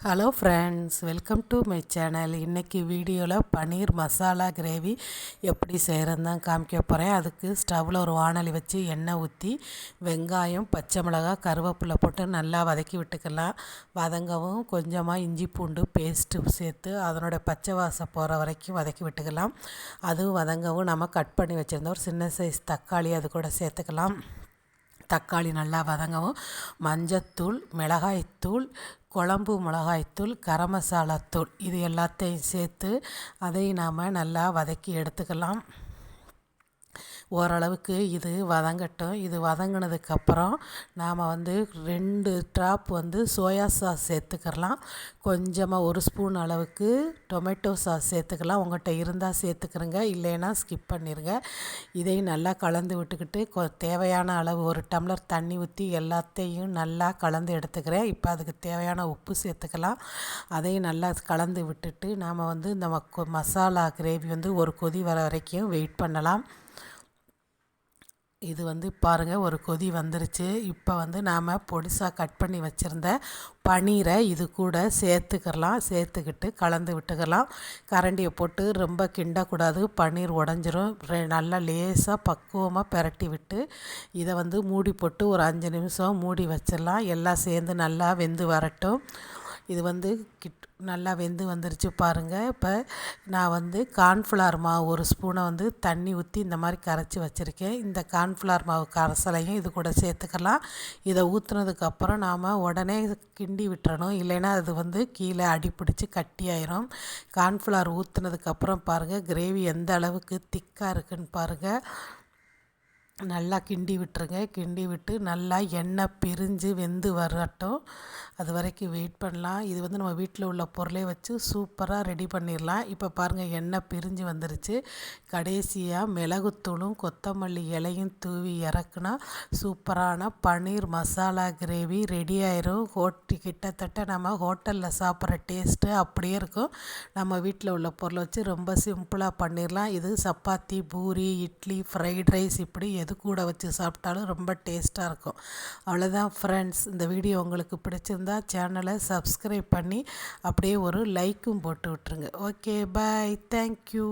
Hello friends, welcome to my channel. இன்றைக்கி வீடியோவில் paneer masala gravy எப்படி செய்கிறதுன்னு தான் காமிக்க போகிறேன். அதுக்கு ஸ்டவ்வில் ஒரு வாணலி வச்சு எண்ணெய் ஊற்றி வெங்காயம், பச்சை மிளகாய், கருவேப்பிலை போட்டு நல்லா வதக்கி விட்டுக்கலாம். வதங்கவும் கொஞ்சமாக இஞ்சி பூண்டு பேஸ்ட்டு சேர்த்து அதனோட பச்சை வாசம் போகிற வரைக்கும் வதக்கி விட்டுக்கலாம். அதுவும் வதங்கவும் நம்ம கட் பண்ணி வச்சுருந்த ஒரு சின்ன சைஸ் தக்காளி அது கூட சேர்த்துக்கலாம். தக்காளி நல்லா வதங்கவும் மஞ்சத்தூள், மிளகாய்த்தூள், குழம்பு மிளகாய்த்தூள், கரம் மசாலா தூள் இது எல்லாத்தையும் சேர்த்து அதை நாம் நல்லா வதக்கி எடுத்துக்கலாம். ஓரளவுக்கு இது வதங்கட்டும். இது வதங்கினதுக்கப்புறம் நாம் 2 ட்ராப் சோயா சாஸ் சேர்த்துக்கலாம். கொஞ்சமாக 1 ஸ்பூன் அளவுக்கு டொமேட்டோ சாஸ் சேர்த்துக்கலாம். உங்கள்கிட்ட இருந்தால் சேர்த்துக்கிறங்க, இல்லைன்னா ஸ்கிப் பண்ணிடுங்க. இதையும் நல்லா கலந்து விட்டுக்கிட்டு தேவையான அளவு 1 டம்ளர் தண்ணி ஊற்றி எல்லாத்தையும் நல்லா கலந்து எடுத்துக்கிறேன். இப்போ அதுக்கு தேவையான உப்பு சேர்த்துக்கலாம். அதையும் நல்லா கலந்து விட்டுட்டு நாம் இந்த மசாலா கிரேவி ஒரு கொதி வர வரைக்கும் வெயிட் பண்ணலாம். இது பாருங்கள், ஒரு கொதி வந்துருச்சு. இப்போ நாம் பொடிசாக கட் பண்ணி வச்சுருந்த பன்னீரை இது கூட சேர்த்துக்கிட்டு கலந்து விட்டுக்கலாம். கரண்டியை போட்டு ரொம்ப கிண்டக்கூடாது, பன்னீர் உடஞ்சிரும். நல்லா லேசாக பக்குவமாக பிரட்டி விட்டு இதை மூடி போட்டு ஒரு 5 நிமிஷம் மூடி வச்சிடலாம். எல்லாம் சேர்ந்து நல்லா வெந்து வரட்டும். இது நல்லா வெந்து வந்துருச்சு பாருங்கள். இப்போ நான் கார்ன்ஃப்ளவர் மாவு 1 ஸ்பூனை தண்ணி ஊற்றி இந்த மாதிரி கரைச்சி வச்சுருக்கேன். இந்த கார்ன்ஃப்ளவர் மாவு கரைசலையும் இது கூட சேர்த்துக்கலாம். இதை ஊற்றுனதுக்கப்புறம் நாம் உடனே கிண்டி விட்டுறணும், இல்லைன்னா அது கீழே அடிப்பிடிச்சு கட்டியாயிரும். கார்ன்ஃப்ளவர் ஊற்றுனதுக்கப்புறம் பாருங்கள் கிரேவி எந்த அளவுக்கு திக்காக இருக்குதுன்னு பாருங்கள். நல்லா கிண்டி விட்டுருங்க. கிண்டி விட்டு நல்லா எண்ணெய் பிரிஞ்சு வெந்து வரட்டும். அது வரைக்கும் வெயிட் பண்ணலாம். இது நம்ம வீட்டில் உள்ள பொருளை வச்சு சூப்பராக ரெடி பண்ணிடலாம். இப்போ பாருங்கள், எண்ணெய் பிரிஞ்சு வந்துருச்சு. கடைசியாக மிளகுத்தூளும் கொத்தமல்லி இலையும் தூவி இறக்குனா சூப்பரான பன்னீர் மசாலா கிரேவி ரெடி ஆயிரும். கிட்டத்தட்ட நம்ம ஹோட்டலில் சாப்பிட்ற டேஸ்ட்டு அப்படியே இருக்கும். நம்ம வீட்டில் உள்ள பொருளை வச்சு ரொம்ப சிம்பிளாக பண்ணிடலாம். இது சப்பாத்தி, பூரி, இட்லி, ஃப்ரைட் ரைஸ் இப்படி எது கூட வச்சு சாப்பிட்டாலும் ரொம்ப டேஸ்ட்டாக இருக்கும். அவ்வளோதான் ஃப்ரெண்ட்ஸ், இந்த வீடியோ உங்களுக்கு பிடிச்சிருந்தா சேனலை சப்ஸ்கிரைப் பண்ணி அப்படியே ஒரு லைக்கும் போட்டு விட்ருங்க. ஓகே, பாய், தேங்க்யூ.